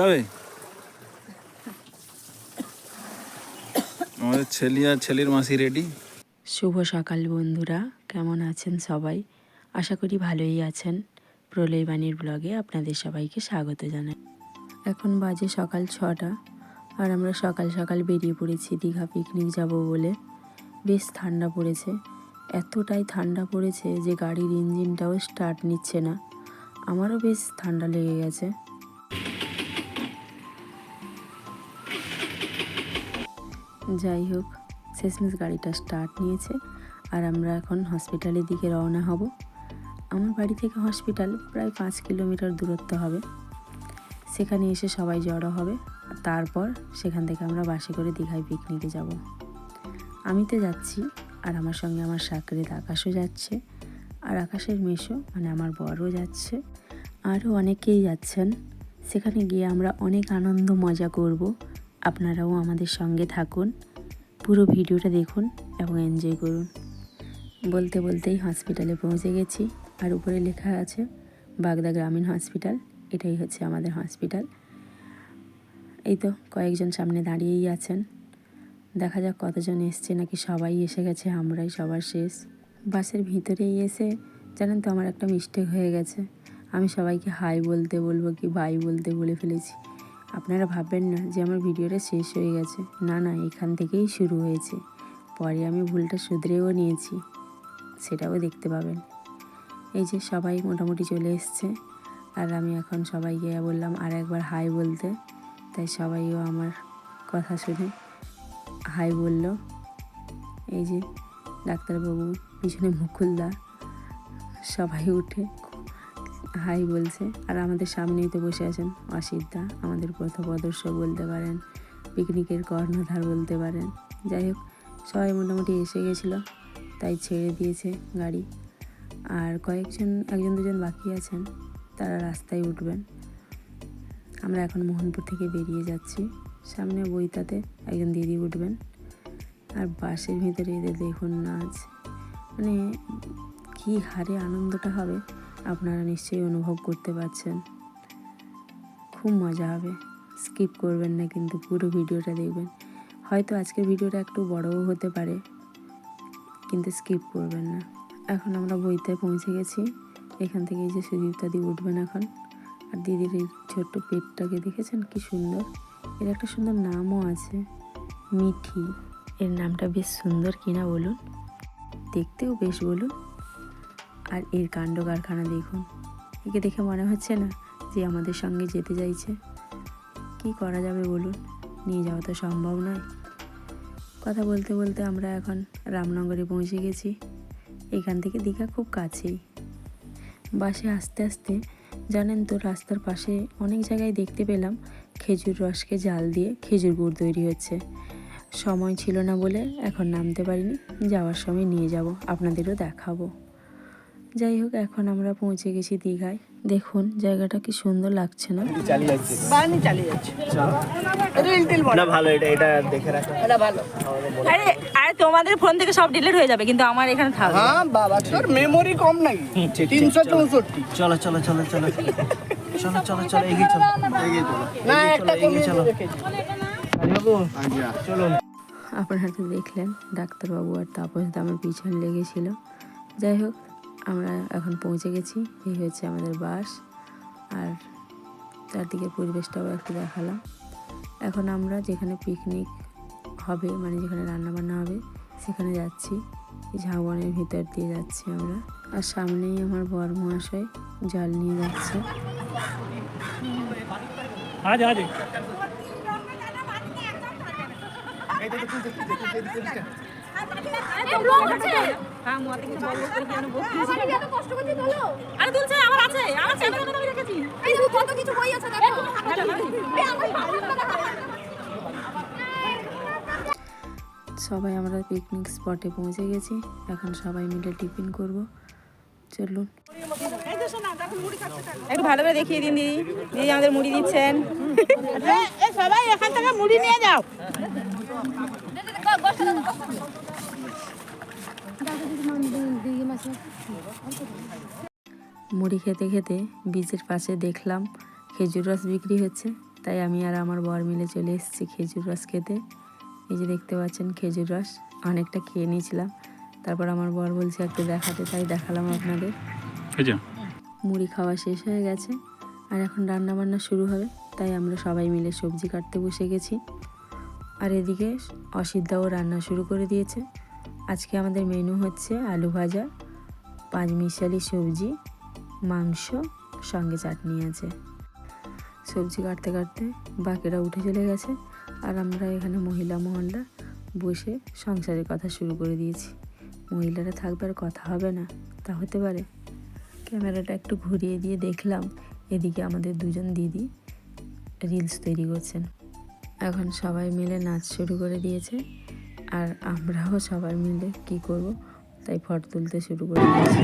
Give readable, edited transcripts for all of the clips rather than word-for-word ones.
হবে। আমাদের ছেলে আর ছেলের মাসি রেডি। শুভ সকাল বন্ধুরা, কেমন আছেন সবাই? আশা করি ভালোই আছেন। প্রলয় বাণীর ব্লগে আপনাদের সবাইকে স্বাগত জানাই। এখন বাজে সকাল 6টা আর আমরা সকাল সকাল বেরিয়ে পড়েছি দীঘা পিকনিক যাব বলে। বেশ ঠান্ডা পড়েছে, এতটাই ঠান্ডা পড়েছে যে গাড়ির ইঞ্জিনটাও স্টার্ট নিচ্ছে না। আমারও বেশ ঠান্ডা লেগে গেছে। যাই হোক, শেষমেশ গাড়িটা স্টার্ট নিয়েছে আর আমরা এখন হসপিটালের দিকে রওনা হব। আমার বাড়ি থেকে হসপিটাল প্রায় 5 কিলোমিটার দূরত্ব হবে। সেখানে এসে সবাই জড়ো হবে, তারপর সেখান থেকে আমরা বাসে করে দীঘায় পিকনিকে যাব। আমি তো যাচ্ছি আর আমার সঙ্গে আমার সাকরেদ আকাশও যাচ্ছে, আর আকাশের মেশো মানে আমার বরও যাচ্ছে, আরও অনেকেই যাচ্ছেন। সেখানে গিয়ে আমরা অনেক আনন্দ মজা করব। আপনারাও আমাদের সঙ্গে থাকুন, পুরো ভিডিওটা দেখুন এবং এনজয় করুন। বলতে বলতেই হসপিটালে পৌঁছে গেছি, আর উপরে লেখা আছে বাগদা গ্রামীণ হসপিটাল। এটাই হচ্ছে আমাদের হসপিটাল। এই তো কয়েকজন সামনে দাঁড়িয়েই আছেন, দেখা যাক কতজন এসছে, নাকি সবাই এসে গেছে, আমরাই সবার শেষ। বাসের ভিতরেই এসে জানেন তো আমার একটা মিস্টেক হয়ে গেছে। আমি সবাইকে হাই বলতে বলবো কি বাই বলতে বলে ফেলেছি। আপনারা ভাববেন না যে আমার ভিডিওটা শেষ হয়ে গেছে, না না, এখান থেকেই শুরু হয়েছে। পরে আমি ভুলটা শুধরেও নিয়েছি, সেটাও দেখতে পাবেন। এই যে সবাই মোটামুটি চলে এসছে, আর আমি এখন সবাইকে বললাম আর একবার হাই বলতে, তাই সবাইও আমার কথা শুনে হাই বলল। এই যে ডাক্তারবাবু, পিছনে মুকুলদা, সবাই উঠে হাই বলছে। আর আমাদের সামনেই তো বসে আছেন অসিতদা, আমাদের পথপ্রদর্শক বলতে পারেন, পিকনিকের কর্ণধার বলতে পারেন। যাই হোক, সবাই মোটামুটি এসে গেছিলো, তাই ছেড়ে দিয়েছে গাড়ি। আর একজন দুজন বাকি আছেন, তারা রাস্তায় উঠবেন। আমরা এখন মোহনপুর থেকে বেরিয়ে যাচ্ছি। সামনে বইতাতে একজন দিদি উঠবেন। আর বাসের ভিতরে এদের দেখুন নাচ, মানে কী হারে আনন্দটা হবে আপনারা নিশ্চয়ই অনুভব করতে পারছেন। খুব মজা হবে, স্কিপ করবেন না কিন্তু, পুরো ভিডিওটা দেখবেন। হয়তো আজকের ভিডিওটা একটু বড়ও হতে পারে, কিন্তু স্কিপ করবেন না। এখন আমরা বইতে পৌঁছে গেছি। এখান থেকে এই যে সুদীপ্তাদি উঠবেন এখন। আর দিদির এই ছোট্ট পেটটাকে দেখেছেন কি সুন্দর, এর একটা সুন্দর নামও আছে, মিঠি। এর নামটা বেশ সুন্দর কিনা বলুন, দেখতেও বেশ বলুন। আর এর কাণ্ড কারখানা দেখুন, একে দেখে মনে হচ্ছে না যে আমাদের সঙ্গে যেতে চাইছে। কি করা যাবে বলুন, নিয়ে যাওয়া তো সম্ভব নয়। কথা বলতে বলতে আমরা এখন রামনগরে পৌঁছে গেছি। এখান থেকে দীঘা খুব কাছেই। বাসে আস্তে আস্তে জানেন তো রাস্তার পাশে অনেক জায়গায় দেখতে পেলাম খেজুর রসকে জাল দিয়ে খেজুর গুড় তৈরি হচ্ছে। সময় ছিল না বলে এখন নামতে পারিনি, যাওয়ার সময় নিয়ে যাব, আপনাদেরও দেখাবো। যাই হোক, এখন আমরা পৌঁছে গেছি দীঘায়। দেখুন জায়গাটা কি সুন্দর লাগছে না? আরে তোমাদের ফোন থেকে সব ডিলিট হয়ে যাবে, কিন্তু আমার এখানে থাকবে। হ্যাঁ বাবা, তোর মেমোরি কম নাকি? 364। চলো চলো চলো চলো চলো চলো চলো এগিয়ে চলো না, একটা কমিয়ে চলো রেখেছি। বাবু চলো। আপনারা তো দেখলেন ডাক্তারবাবু আর তাপস আমার পিছন লেগেছিল। যাই হোক, আমরা এখন পৌঁছে গেছি। এই হচ্ছে আমাদের বাস, আর চারদিকের পরিবেশটাও একটু দেখালাম। এখন আমরা যেখানে পিকনিক হবে, মানে যেখানে রান্নাবান্না হবে, সেখানে যাচ্ছি। এই ঝাউবনের ভিতর দিয়ে যাচ্ছি আমরা। আর সামনেই আমার বর মহাশয় জল নিয়ে যাচ্ছে। সবাই আমরা পিকনিক স্পটে পৌঁছে গেছি। এখন সবাই মিলে টিফিন করব, চলুন। একটু ভালো করে দেখিয়ে দিন দিদি। দিদি আমাদের মুড়ি দিচ্ছেন। সবাই এখান থেকে মুড়ি নিয়ে যাও। মুড়ি খেতে খেতে বীজের পাশে দেখলাম খেজুর রস বিক্রি হচ্ছে, তাই আমি আর আমার বর মিলে চলে এসেছি খেজুর রস খেতে। এই যে দেখতে পাচ্ছেন খেজুর রস অনেকটা খেয়ে নিয়েছিলাম, তারপর আমার বর বলছে একটু দেখাতে, তাই দেখালাম আপনাদের। মুড়ি খাওয়া শেষ হয়ে গেছে আর এখন রান্না বান্না শুরু হবে, তাই আমরা সবাই মিলে সবজি কাটতে বসে গেছি। আর এদিকে অসিতদাও রান্না শুরু করে দিয়েছে। আজকে আমাদের মেনু হচ্ছে আলু ভাজা, পাঁচমিশালি সবজি, মাংস, সঙ্গে চাটনি আছে। সবজি কাটতে কাটতে বাকিরা উঠে চলে গেছে আর আমরা এখানে মহিলা মহল্লা বসে সংসারের কথা শুরু করে দিয়েছি। মহিলারা থাকবে আর কথা হবে না, তা হতে পারে? ক্যামেরাটা একটু ঘুরিয়ে দিয়ে দেখলাম এদিকে আমাদের দুজন দিদি রিলস তৈরি করছেন। এখন সবাই মিলে নাচ শুরু করে দিয়েছে আর আমরাও সবাই মিলে কি করব তাই ফটো তুলতে শুরু করে দিয়েছি।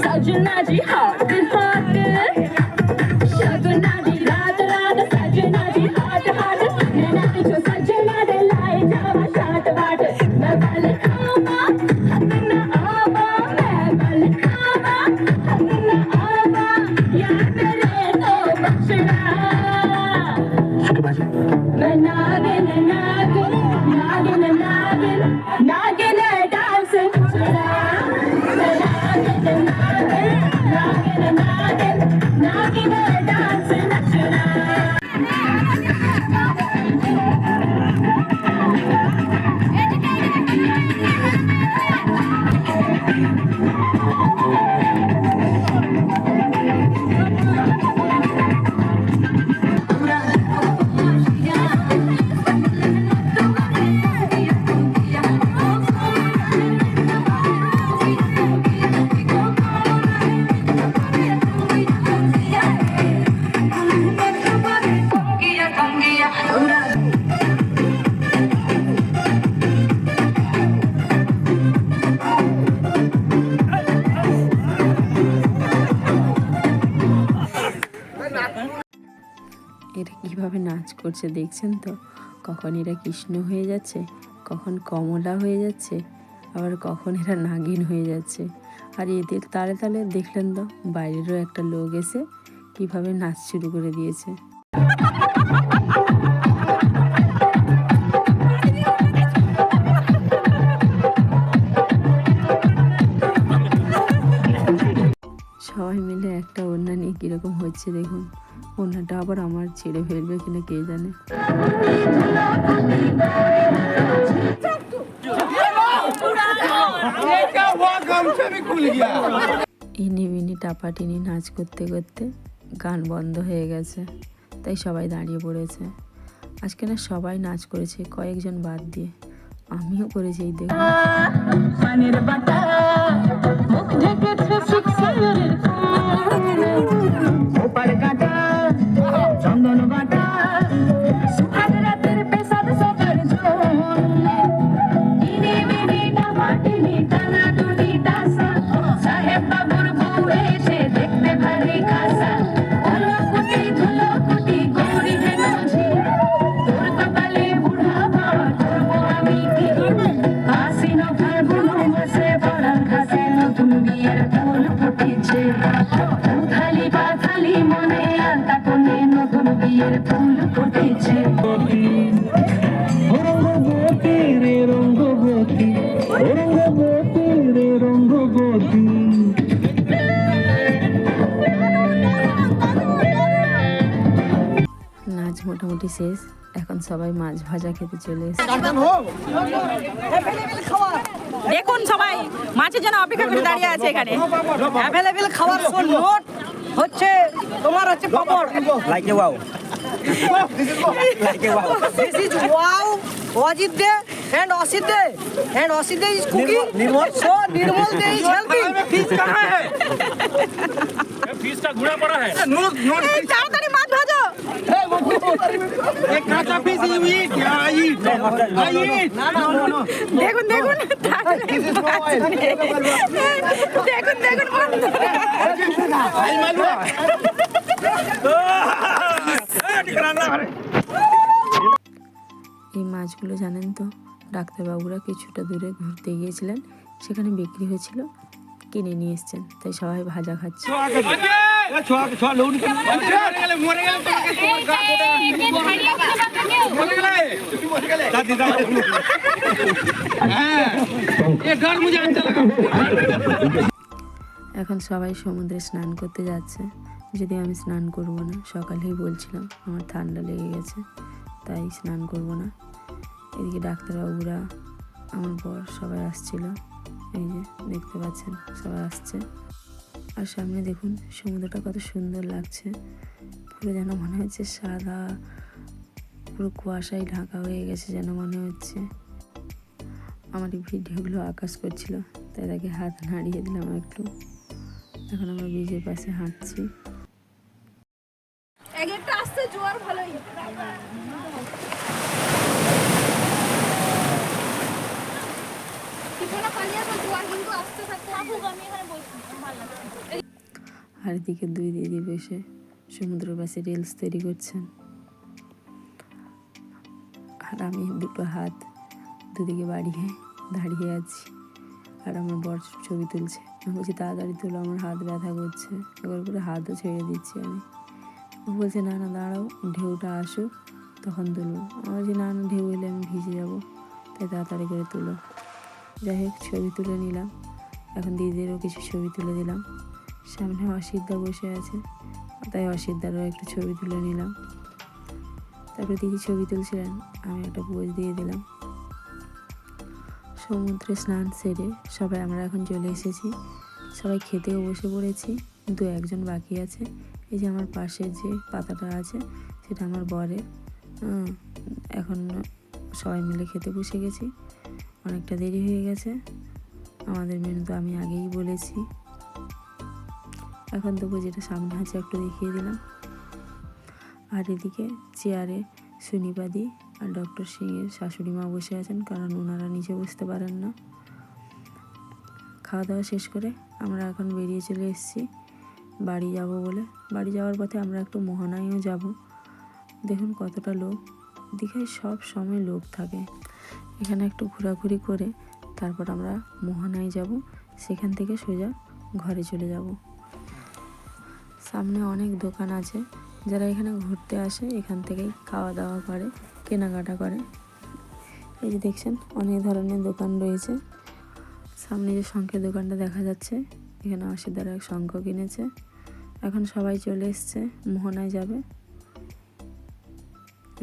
सजना जी हाथ हाथ शगुना जी रात रात सजना जी हाथ हाथ नैना जो सजना दे लाए जावा शाट बाट मैं बल खावा हन्ना आवा मैं बल खावा हन्ना आवा यार मेरे तो बख्शना मैं नागिन नागिन नागिन नागिन नागिन डांस छुड़ा এরা কীভাবে নাচ করছে দেখছেন তো? কখন এরা কৃষ্ণ হয়ে যাচ্ছে, কখন কমলা হয়ে যাচ্ছে, আবার কখন এরা নাগিন হয়ে যাচ্ছে। আর এদের তালে তালে দেখলেন তো বাইরেরও একটা লোক এসে কীভাবে নাচ শুরু করে দিয়েছে। সবাই মিলে একটা ওড়না নিয়ে কীরকম হচ্ছে দেখুন। ওড়নাটা আবার আমার ছেড়ে ফেলবে কিনা কে জানে। ইনি বিনি টাপাটিনি নাচ করতে করতে গান বন্ধ হয়ে গেছে, তাই সবাই দাঁড়িয়ে পড়েছে। আজকে না সবাই নাচ করেছে, কয়েকজন বাদ দিয়ে। আমিও করেছি, এই দেখুন। পানের বাটা মুখ ঢেকেছে শিকসারের ওপার কাটা চন্দন বাটা সুহাগ রাতের পেশাদ সবার জন দিনে মিনে টামাটিনি টানা টুনি টাসা সাহেব বাবুর বউ এসে দেখতে ভারী খাসা ধুলো কুটি গৌরী হেনাঝি তোর কপালে বুড়া বাবা করবো আমি কি আশ্বিন ফাল্গুন মাসে পড়া ঘাসে নতুন বিয়ের ফুল ফুটেছে উথালি পাথালি মনে আলতা কোণে নতুন বিয়ের ফুল ফুটেছে রঙ্গবতী রে রঙ্গবতী, রঙ্গবতী রে রঙ্গবতী। নাচ মোটামুটি শেষ, এখন সবাই মাছ ভাজা খেতে চলে এসেছে। দেখুন সবাই মাছের জন্য অপেক্ষা করে দাঁড়িয়ে আছে এখানে। অ্যাভেলেবেল খাবার নোট হচ্ছে তোমার হচ্ছে papad. Like a wow, like a wow. This is wow, Wajid Day and Osid Day. And Osid Day is cooking. Nirmal. So Nirmal Day is helping. Fish कहाँ है? फीस का घुड़ा पड़ा है। এই তাড়াতাড়ি মাছ ভাজো। एक काचा fish you eat. Yeah, I eat. I eat. No. দেখুন দেখুন This is no oil. দেখুন দেখুন বন্ধুরা। Oil मालूम? এই মাছগুলো জানেন তো, ডাক্তারবাবুরা কিছুটা দূরে ঘুরতে গিয়েছিলেন, সেখানে বিক্রি হয়েছিল, কিনে নিয়ে এসছেন, তাই সবাই ভাজা খাচ্ছে। এখন সবাই সমুদ্রে স্নান করতে যাচ্ছে, যদি আমি স্নান করব না, সকালেই বলছিলাম আমার ঠান্ডা লেগে গেছে, তাই স্নান করব না। এদিকে ডাক্তারবাবুরা, আমার বর সবাই আসছিল, এই যে দেখতে পাচ্ছেন সবাই আসছে। আর সামনে দেখুন সমুদ্রটা কত সুন্দর লাগছে, পুরো যেন মনে হচ্ছে সাদা, পুরো কুয়াশায় ঢাকা হয়ে গেছে যেন মনে হচ্ছে। আমার এই ভিডিওগুলো আকাশ করছিল, তাই তাকে হাত নাড়িয়ে দিলাম একটু। এখন আমরা ব্রিজের পাশে হাঁটছি। একটা আসছে জোয়ার ভালোই। আর এদিকে দুই দিদি বসে সমুদ্রের পাশে রিলস তৈরি করছেন, আর আমি দুটো হাত দুদিকে বাড়িয়ে দাঁড়িয়ে আছি, আর আমার বর ছবি তুলছে। আমি বলছি তাড়াতাড়ি তুলো, আমার হাত ব্যথা করছে, এবার করে হাতও ছেড়ে দিচ্ছি আমি। ও বলছে না না দাঁড়াও, ঢেউটা আসুক তখন তুলবো। আমি বলছি না না, ঢেউ এলে আমি ভিজে যাবো, তাই তাড়াতাড়ি করে তুলো। যাই হোক ছবি তুলে নিলাম, এখন দিদিদেরও কিছু ছবি তুলে দিলাম। সামনে অসিদ্ধা বসে আছে, তাই অসিদ্ধারও একটু ছবি তুলে নিলাম। তারপর দিদি ছবি তুলছিলেন, আমি একটা পোজ দিয়ে দিলাম। সমুদ্রে স্নান সেরে সবাই আমরা এখন চলে এসেছি, সবাই খেতেও বসে পড়েছি, কিন্তু একজন বাকি আছে। এই যে আমার পাশে যে পাতাটা আছে সেটা আমার বরের। এখন সবাই মিলে খেতে বসে গেছি, অনেকটা দেরি হয়ে গেছে। আমাদের মেনু তো আমি আগেই বলেছি, এখন তবু যেটা সামনে আছে একটু দেখিয়ে দিলাম। আর এদিকে চেয়ারে সুনিপাদি আর ডক্টর সিংয়ের শাশুড়ি মা বসে আছেন, কারণ ওনারা নিচে বসতে পারেন না। খাওয়া দাওয়া শেষ করে আমরা এখন বেরিয়ে চলে এসেছি বাড়ি যাব বলে। বাড়ি যাওয়ার পথে আমরা একটু মোহনায়ও যাব। দেখুন কতটা লোক, দীঘায় সব সময় লোক থাকে। এখানে একটু ঘোরাঘুরি করে তারপর আমরা মোহনায় যাব, সেখান থেকে সোজা ঘরে চলে যাব। সামনে অনেক দোকান আছে, যারা এখানে ঘুরতে আসে এখান থেকেই খাওয়া দাওয়া করে, কেনাকাটা করে। এই যে দেখছেন অনেক ধরনের দোকান রয়েছে। সামনে যে শঙ্খের দোকানটা দেখা যাচ্ছে, এখানে অসিদ্ধারা এক শঙ্খ কিনেছে। এখন সবাই চলে এসছে, মোহনায় যাবে।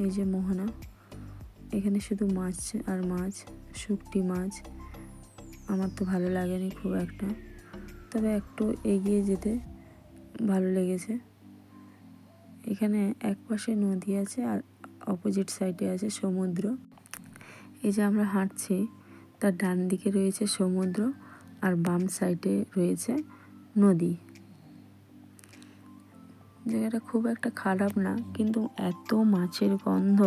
এই যে মোহনা, এখানে শুধু মাছ আর মাছ, শুকটি মাছ। আমার তো ভালো লাগেনি খুব একটা, তবে একটু এগিয়ে যেতে ভালো লেগেছে। এখানে এক পাশে নদী আছে আর অপোজিট সাইডে আছে সমুদ্র। এই যে আমরা হাঁটছি তার ডান দিকে রয়েছে সমুদ্র আর বাম সাইডে রয়েছে নদী। জায়গাটা খুব একটা খারাপ না, কিন্তু এত মাছের গন্ধ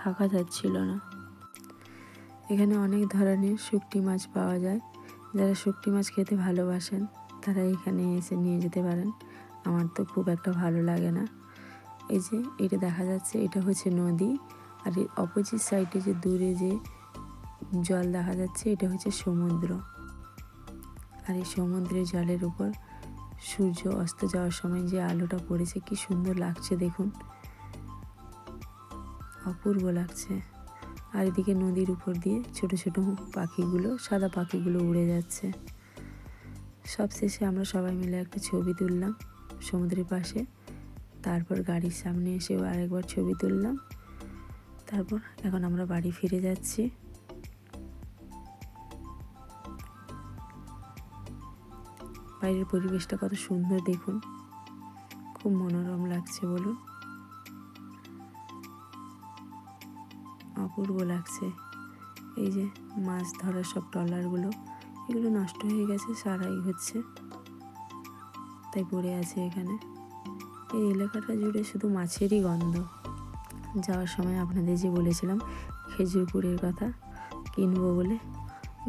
থাকা যাচ্ছিল না। এখানে অনেক ধরনের শুঁটকি মাছ পাওয়া যায়। যারা শুঁটকি মাছ খেতে ভালোবাসেন তারা এখানে এসে নিয়ে যেতে পারেন। আমার তো খুব একটা ভালো লাগে না। এই যে এটা দেখা যাচ্ছে, এটা হচ্ছে নদী, আর এই অপোজিট সাইডে যে দূরে যে জল দেখা যাচ্ছে এটা হচ্ছে সমুদ্র। আর এই সমুদ্রের জলের উপর সূর্য অস্ত যাওয়ার সময় যে আলোটা পড়েছে কি সুন্দর লাগছে দেখুন, অপূর্ব লাগছে। আর এদিকে নদীর উপর দিয়ে ছোট ছোট পাখিগুলো, সাদা পাখিগুলো উড়ে যাচ্ছে। সবশেষে আমরা সবাই মিলে একটা ছবি তুললাম সমুদ্রের পাশে। তারপর গাড়ির সামনে এসেও আরেকবার ছবি তুললাম। তারপর এখন আমরা বাড়ি ফিরে যাচ্ছি। বাইরের পরিবেশটা কত সুন্দর দেখুন, খুব মনোরম লাগছে বলুন, অপূর্ব লাগছে। এই যে মাছ ধরার সব ট্রলারগুলো, এগুলো নষ্ট হয়ে গেছে, সারাই হচ্ছে, তাই পড়ে আছে এখানে। এই এলাকাটা জুড়ে শুধু মাছেরই গন্ধ। যাওয়ার সময় আপনাদের যে বলেছিলাম খেজুর গুড়ের কথা কিনবো বলে,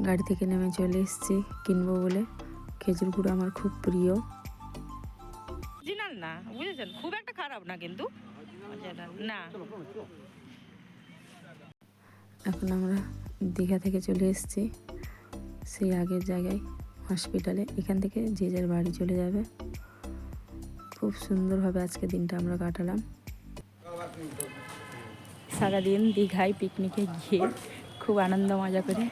গাড়ি থেকে নেমে চলে এসেছি কিনবো বলে। খেজুর গুড় আমার খুব প্রিয়। অরিজিনাল না, বুঝেছেন, খুব একটা খারাপ না কিন্তু না। এখন আমরা দীঘা থেকে চলে এসেছি সেই আগের জায়গায়, হসপিটালে। এখান থেকে যে যার বাড়ি চলে যাবে। খুব সুন্দরভাবে আজকে দিনটা আমরা কাটালাম। সারাদিন দীঘায় পিকনিকে গিয়ে খুব আনন্দ মজা করে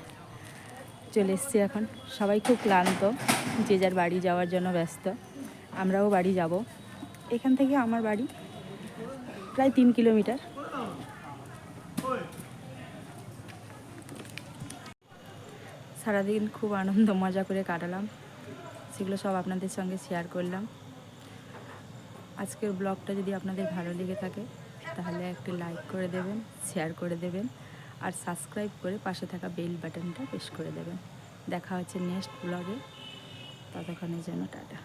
চলে এসেছি। এখন সবাই খুব ক্লান্ত, যে যার বাড়ি যাওয়ার জন্য ব্যস্ত। আমরাও বাড়ি যাব। এখান থেকে আমার বাড়ি প্রায় 3 কিলোমিটার। সারাদিন খুব আনন্দ মজা করে কাটালাম, সেগুলো সব আপনাদের সঙ্গে শেয়ার করলাম। আজকের ব্লগটা যদি আপনাদের ভালো লেগে থাকে তাহলে একটি লাইক করে দেবেন, শেয়ার করে দেবেন, আর সাবস্ক্রাইব করে পাশে থাকা বেল বাটনটা প্রেস করে দেবেন। দেখা হচ্ছে নেক্সট ব্লগে, ততক্ষণের জন্য টাটা।